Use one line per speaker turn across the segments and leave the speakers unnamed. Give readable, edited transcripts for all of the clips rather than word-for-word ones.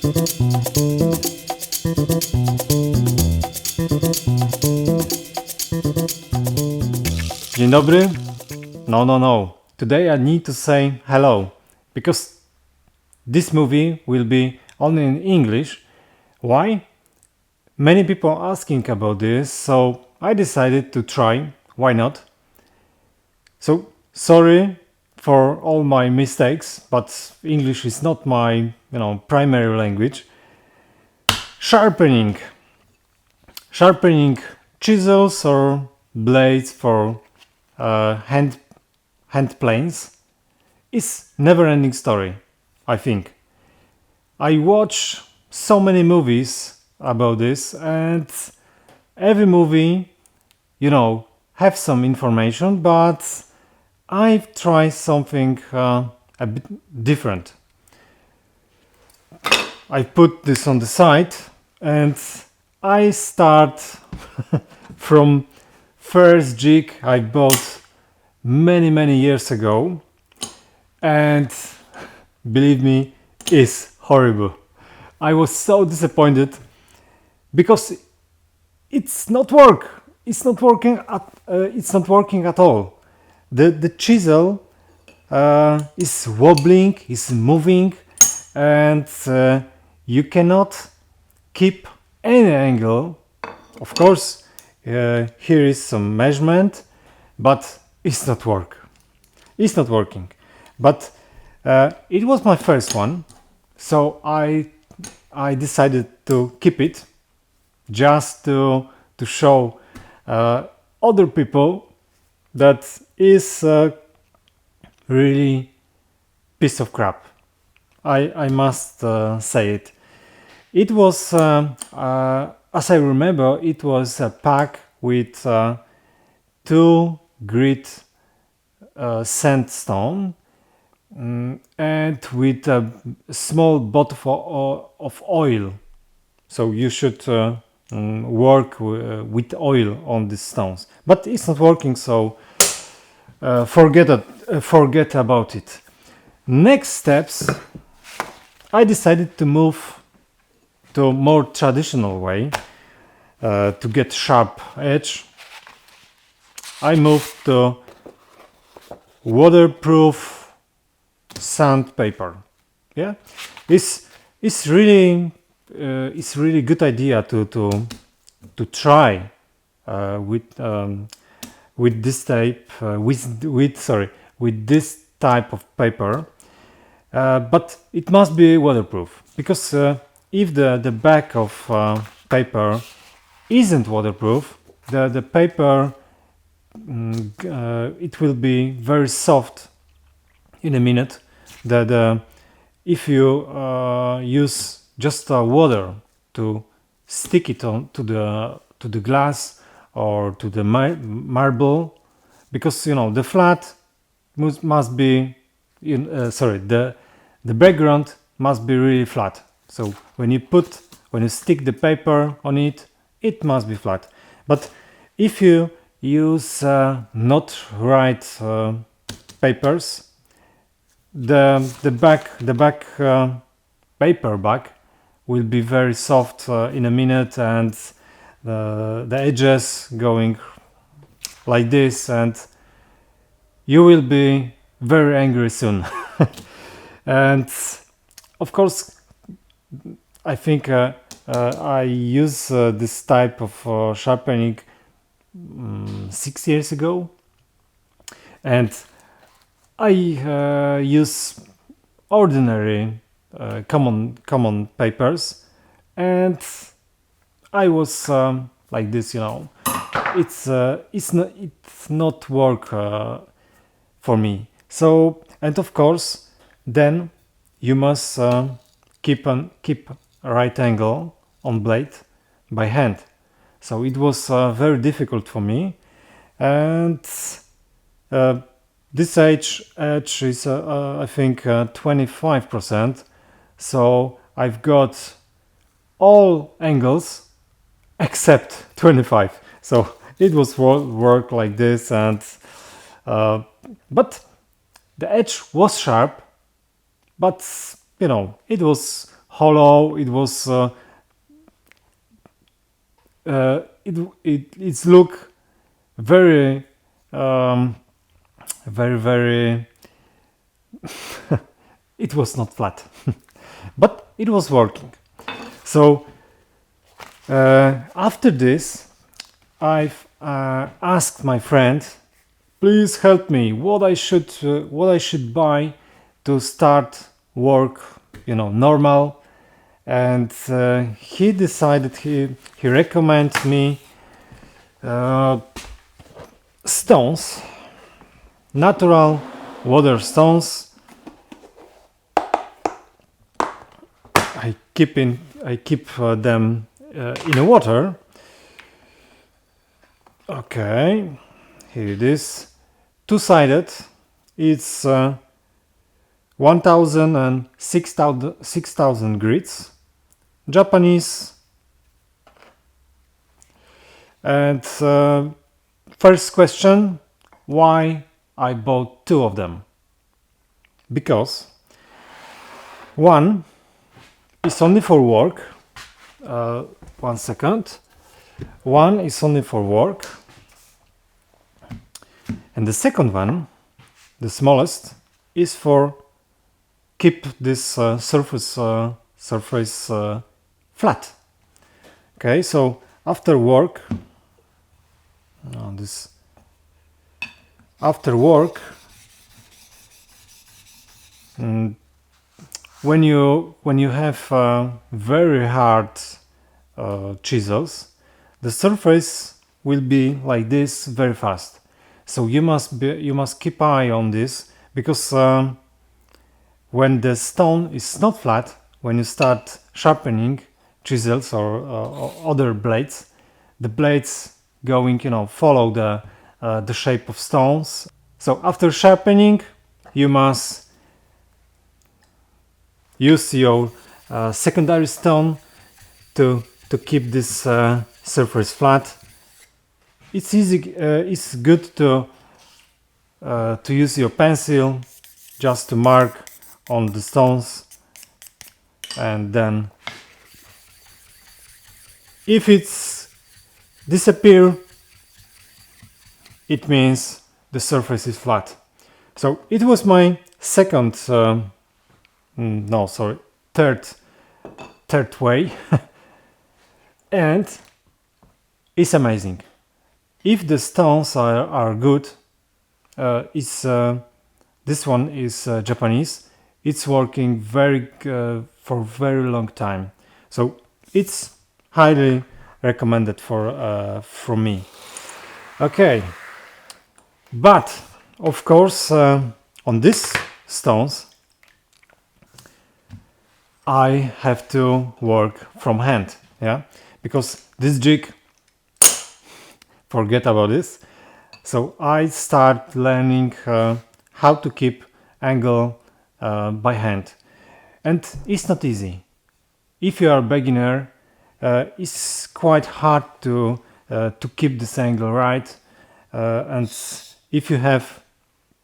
Dzień dobry. No. Today I need to say hello because this movie will be only in English. Why? Many people are asking about this, so I decided to try. Why not? So sorry for all my mistakes, but English is not my, primary language. Sharpening chisels or blades for hand planes is never-ending story. I think I watch so many movies about this, and every movie, have some information, but I've tried something a bit different. I put this on the side and I start from first jig I bought many years ago, and believe me, it's horrible. I was so disappointed because it's not working at all. The chisel is wobbling, is moving, and you cannot keep any angle. Of course, here is some measurement, but it's not working. But it was my first one, so I decided to keep it just to show other people that is really piece of crap. I must say it. It was, as I remember, it was a pack with 2 grit sandstone and with a small bottle of oil. So you should work with oil on these stones. But it's not working, so forget about it. Next steps, I decided to move to a more traditional way to get sharp edge. I moved to waterproof sandpaper. Yeah, it's really good idea to try with this type with this type of paper, but it must be waterproof, because if the back of paper isn't waterproof, the paper it will be very soft in a minute. If you use just water to stick it on to the glass or to the marble, because the flat must be the background must be really flat. So when you stick the paper on it, it must be flat. But if you use not right papers, the back paper back will be very soft in a minute, and the edges going like this, and you will be very angry soon. And of course, I think I use this type of sharpening 6 years ago, and I use ordinary common papers, and I was like this, it's not work for me. So, and of course, then you must keep a right angle on blade by hand. So it was very difficult for me, and this edge is I think 25%. So I've got all angles except 25. So it was work like this, and but the edge was sharp, but it was hollow. It was it's look very very it was not flat but it was working. So after this I've asked my friend, please help me what I should buy to start work, you know, normal. And he decided, he recommended me stones, natural water stones. I keep them in the water. Okay, here it is, two-sided. It's 1000 and 6000 grids, Japanese. And first question, why I bought two of them? Because one is only for work. 1 second. One is only for work, and the second one, the smallest, is for keep this surface flat. Okay, so after work, when you have very hard chisels, the surface will be like this very fast. So you must keep eye on this, because when the stone is not flat, when you start sharpening chisels or other blades, the blades going, you know, follow the shape of stones. So after sharpening, you must use your secondary stone to keep this surface flat. It's easy. It's good to use your pencil just to mark on the stones, and then if it's disappear, it means the surface is flat. So it was my second, third way, and it's amazing. If the stones are good, this one is Japanese. It's working for very long time. So it's highly recommended from me. Okay, but of course on these stones I have to work from hand, yeah, because this jig, forget about this. So I start learning how to keep angle by hand, and it's not easy. If you are a beginner, it's quite hard to keep this angle right, and if you have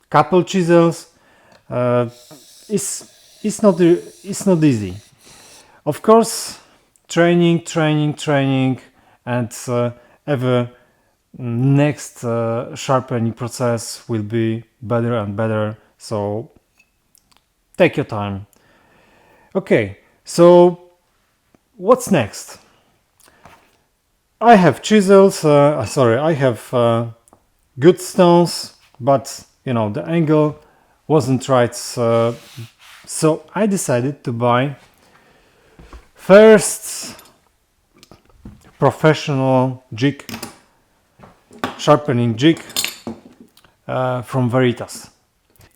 couple chisels, it's not easy. Of course, training, and ever next sharpening process will be better and better. So take your time. Okay, so what's next? I have chisels. I have good stones, but you know the angle wasn't right. So I decided to buy first professional jig, sharpening jig from Veritas.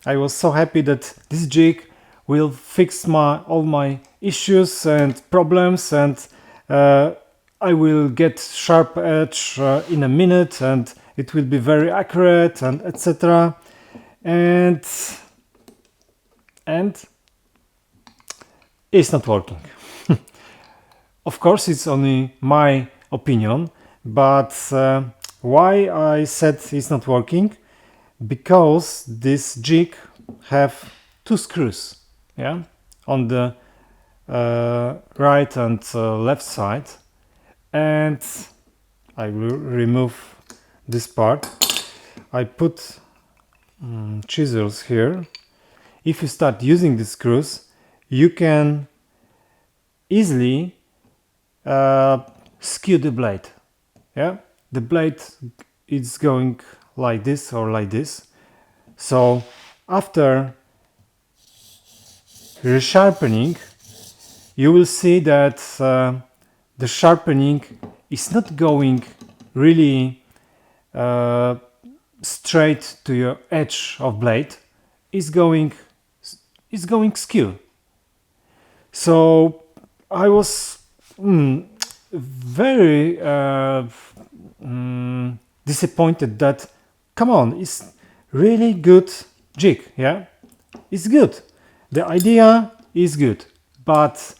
I was so happy that this jig will fix all my issues and problems, and I will get sharp edge in a minute, and it will be very accurate, and etc. And it's not working. Of course, it's only my opinion, but why I said it's not working? Because this jig have two screws, yeah, on the right and left side, and I will remove this part. I put chisels here. If you start using the screws, you can easily skew the blade. Yeah, the blade is going like this or like this. So after resharpening, you will see that the sharpening is not going really straight to your edge of blade. It's going skew. So I was very disappointed that, come on, it's really good jig, yeah, it's good, the idea is good, but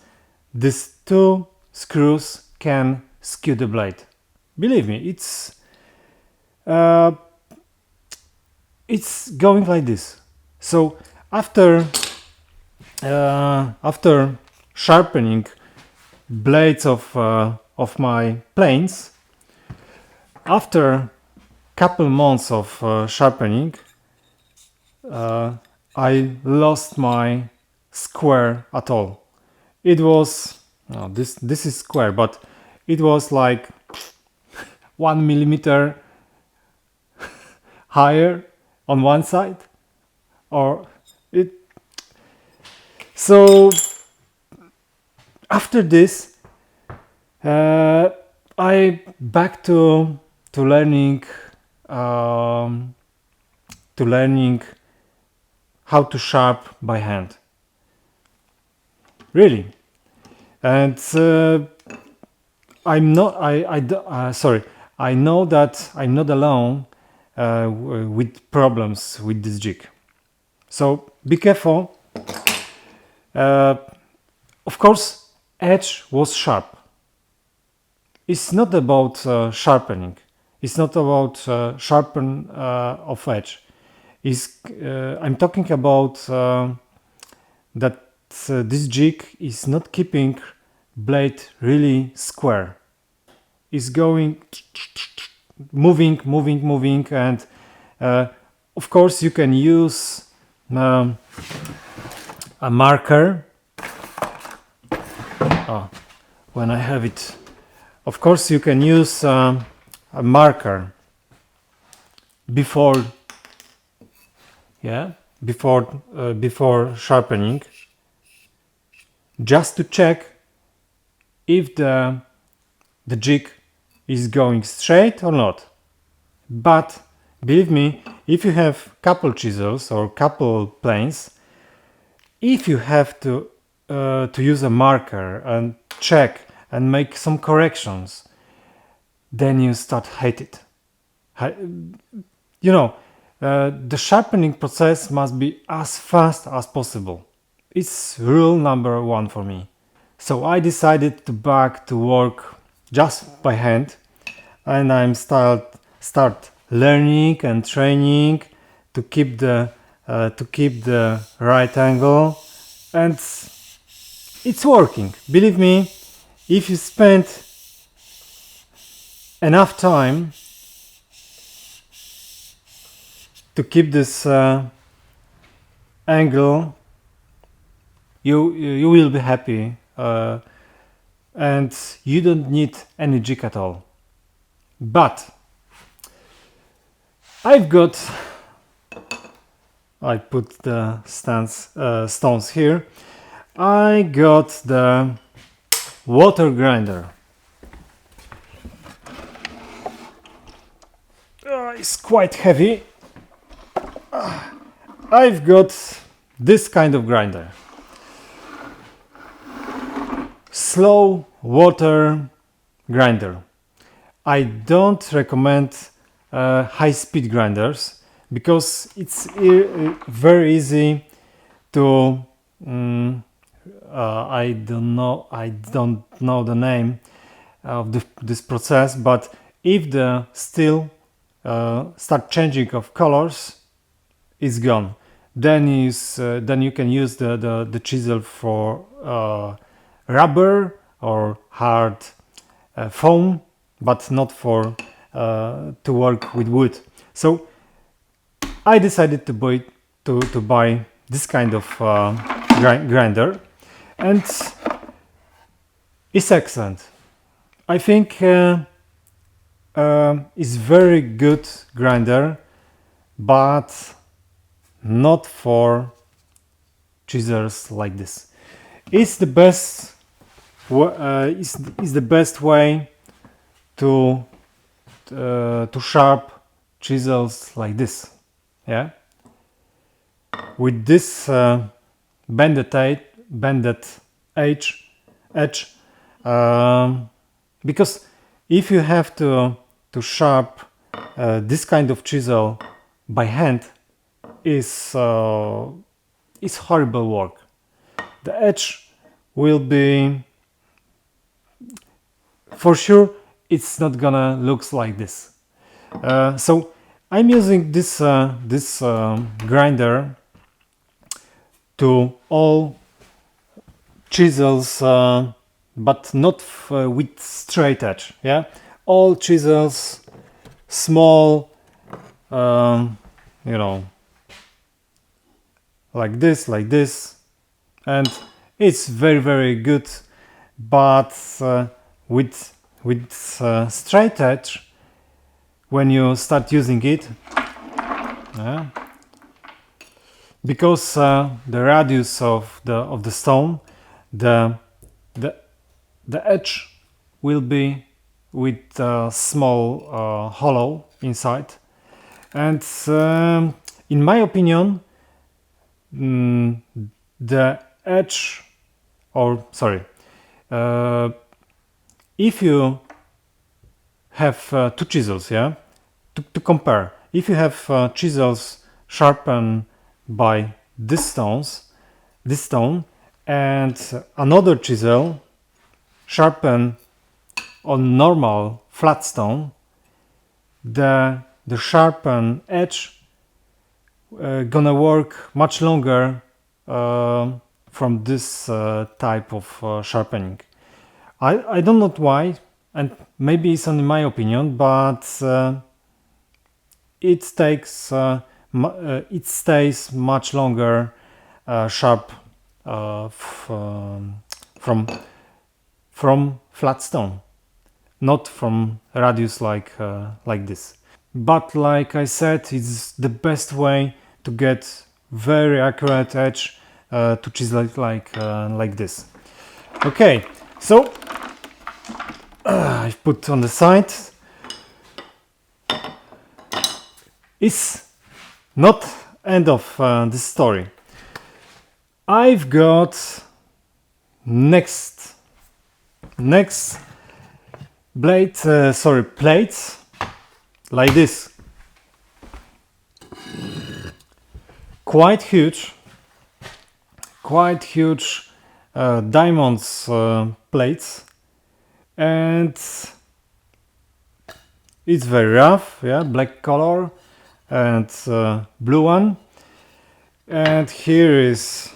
these two screws can skew the blade. Believe me, it's going like this. So after sharpening blades of my planes, after couple months of sharpening, I lost my square at all. It was this is square, but it was like 1 millimeter higher on one side, or it. So after this, I back to learning how to sharp by hand. Really, and I'm not. Sorry. I know that I'm not alone with problems with this jig. So be careful. Of course, edge was sharp. It's not about sharpening. It's not about sharpen of edge. I'm talking about that this jig is not keeping blade really square. It's going moving, and of course you can use a marker. When I have it, of course you can use a marker before sharpening, just to check if the jig is going straight or not. But believe me, if you have couple chisels or couple planes, if you have to use a marker and check and make some corrections, then you start hate it. The sharpening process must be as fast as possible. It's rule number 1 for me. So I decided to back to work just by hand, and I'm start learning and training to keep the right angle, and it's working. Believe me, if you spend enough time to keep this angle, you will be happy, and you don't need any jig at all. But I put the stones here. I got the water grinder. It's quite heavy. I've got this kind of grinder. Slow water grinder. I don't recommend high-speed grinders because it's very easy to I don't know the name of this process, but if the steel start changing of colors, it's gone. Then you can use the chisel for rubber or hard foam, but not for to work with wood. So I decided to buy this kind of grinder, and it's excellent. I think it's very good grinder, but not for chisels like this. It's the best. Is the best way to sharp chisels like this. Yeah. With this bended edge, because if you have to sharp this kind of chisel by hand, is horrible work. The edge will be, for sure, it's not gonna looks like this. So I'm using this grinder to all chisels, but not with straight edge. Yeah, all chisels, small, you know, like this, and it's very good. But with straight edge, when you start using it, because the radius of the stone, the edge will be with a small hollow inside, and in my opinion, the edge, or sorry, if you have two chisels, yeah, to compare, if you have chisels sharpened by this stone, and another chisel sharpened on normal flat stone, the sharpened edge gonna work much longer from this type of sharpening. I don't know why, and maybe it's only my opinion, but it takes it stays much longer sharp from flat stone, not from radius like this. But like I said, it's the best way to get very accurate edge to chisel like this. Okay, so I've put on the side. It's not end of this story. I've got next plates like this, quite huge diamonds plates, and it's very rough, yeah, black color and blue one, and here is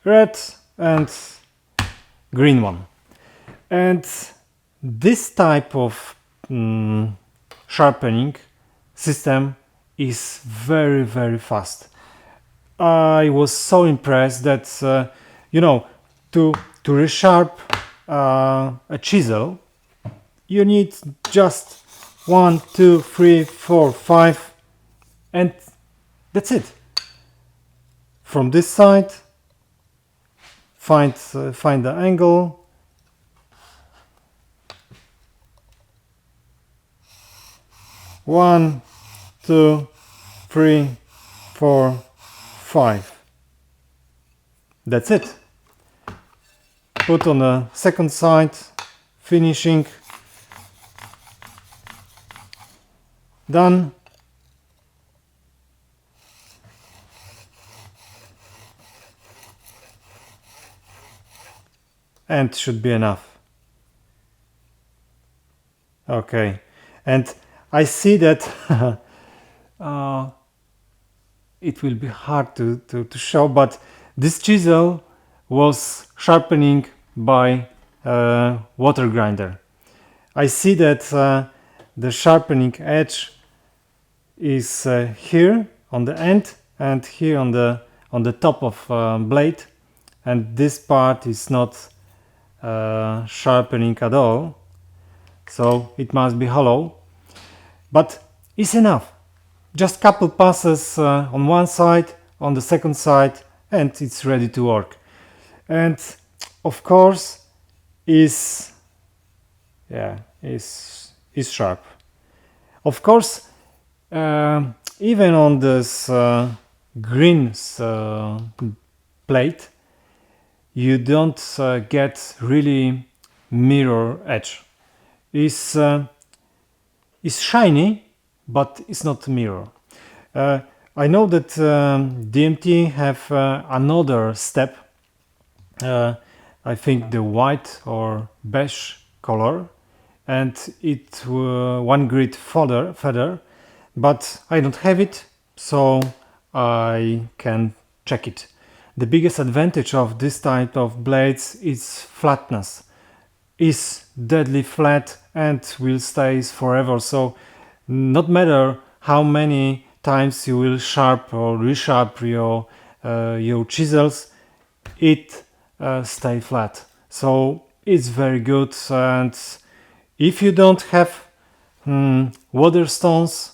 red and green one. And this type of sharpening system is very fast. I was so impressed that you know, to resharp a chisel, you need just 1, 2, 3, 4, 5, and that's it. From this side, find the angle. One, 2, 3, 4, 5. That's it. Put on the second side, finishing. Done. And should be enough. Okay, and I see that it will be hard to show, but this chisel was sharpening by water grinder. I see that the sharpening edge is here on the end and here on the top of blade, and this part is not sharpening at all, so it must be hollow, but it's enough. Just couple passes on one side, on the second side, and it's ready to work. And of course is sharp. Of course, even on this green plate, you don't get really mirror edge. It's shiny, but it's not mirror. I know that DMT have another step. I think the white or beige color, and it one grid feather, but I don't have it, so I can check it. The biggest advantage of this type of blades is flatness. Is deadly flat and will stay forever, so not matter how many times you will sharp or resharp your chisels, it stay flat. So it's very good. And if you don't have water stones,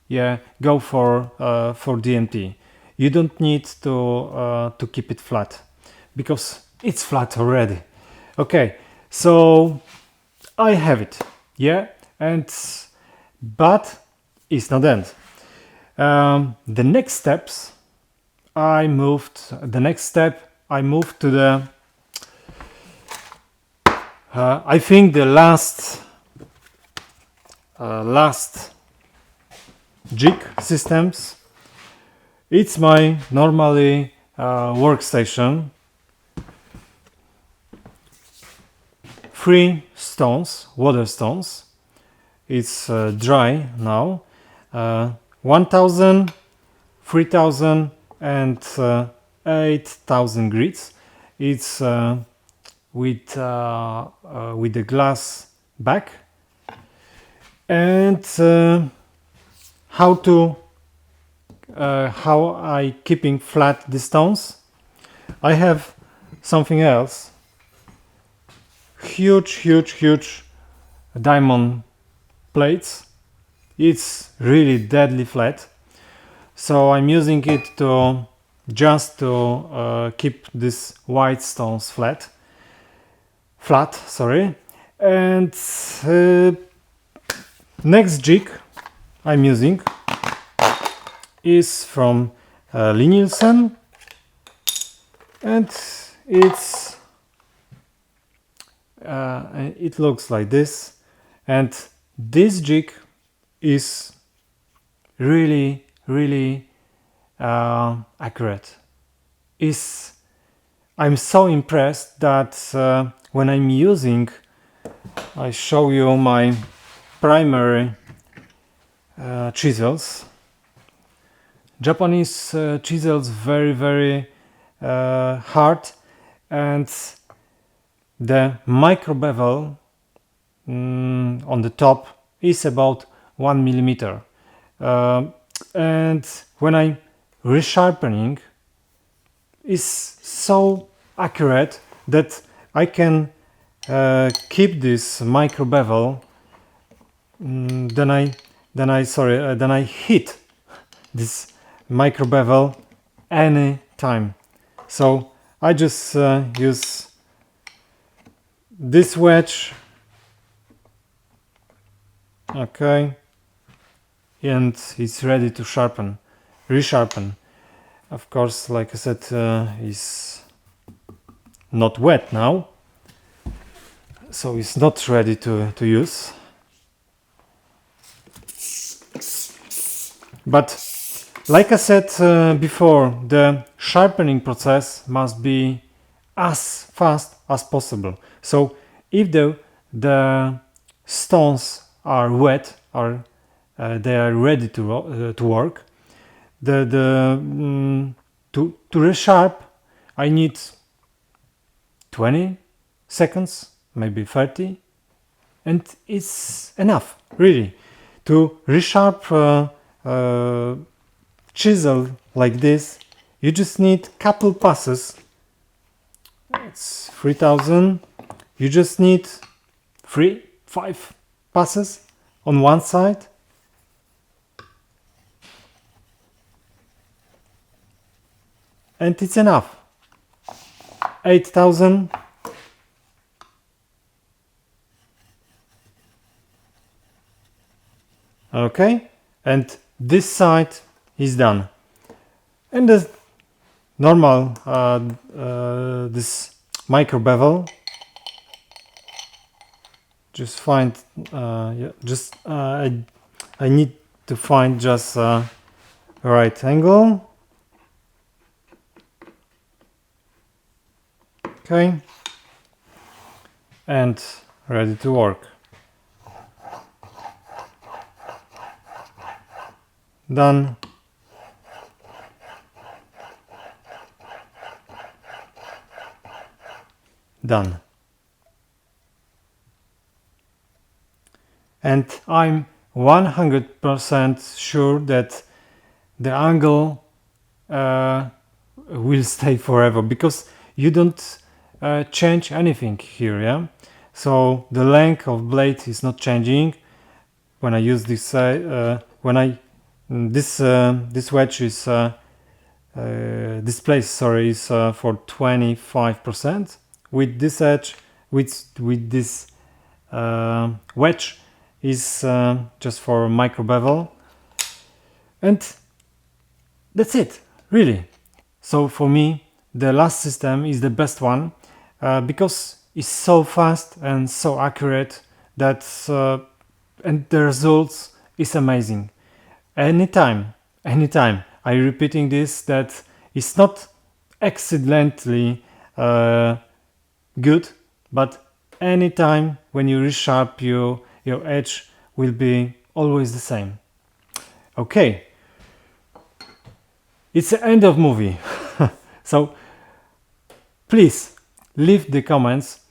go for DMT. You don't need to keep it flat because it's flat already. Okay, so I have it, but it's not end. The next steps, I moved to the I think the last jig systems. It's my normally workstation. 3 stones, water stones. It's dry now. 1000, 3000 and 8000 grids. It's with the glass back. And how I keeping flat the stones. I have something else. Huge diamond plates. It's really deadly flat, so I'm using it to keep these white stones flat. And next jig I'm using is from Nielsen, and it looks like this, and this jig is really accurate. I'm so impressed that when I'm using, I show you my primary chisels. Japanese chisels very hard, and the micro bevel on the top is about 1 millimeter, and when I'm resharpening, is so accurate that I can keep this micro bevel. Then I hit this micro bevel any time. So I just use this wedge, okay, and it's ready to resharpen. Of course, like I said, is not wet now, so it's not ready to use. But like I said before, the sharpening process must be as fast as possible. So if the stones are wet, or they are ready to work, to resharp, I need 20 seconds, maybe 30, and it's enough, really. To resharp chisel like this, you just need couple passes. It's 3000. You just need 3-5 passes on one side. And it's enough. 8000. Okay, and this side is done. And the normal this micro bevel, just find I need to find just right angle. Okay, and ready to work. Done. Done. And I'm 100% sure that the angle will stay forever, because you don't change anything here, yeah? So the length of blade is not changing when I use this this wedge is this place, sorry, is for 25%. With this edge, with this wedge is just for micro bevel, and that's it, really. So for me, the last system is the best one because it's so fast and so accurate that and the results is amazing. Anytime I repeating this, that it's not accidentally good, but anytime when you resharp your edge will be always the same. Okay, it's the end of movie. So please leave the comments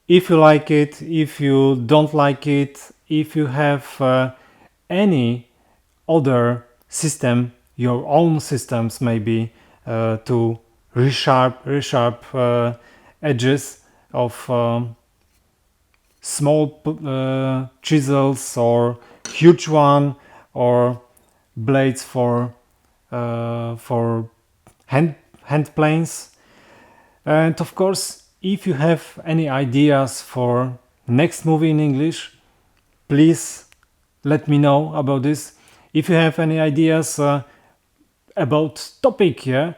if you like it, if you don't like it, if you have any other system, your own systems maybe, to resharp edges of small chisels or huge one, or blades for hand planes. And of course, if you have any ideas for next movie in English, please let me know about this. If you have any ideas about topic, yeah,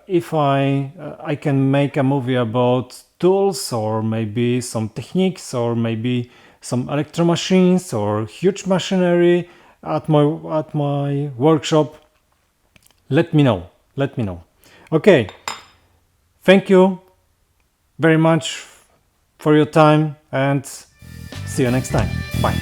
if I can make a movie about tools, or maybe some techniques, or maybe some electro machines or huge machinery at my workshop, let me know. Okay, thank you very much for your time, and see you next time. Bye.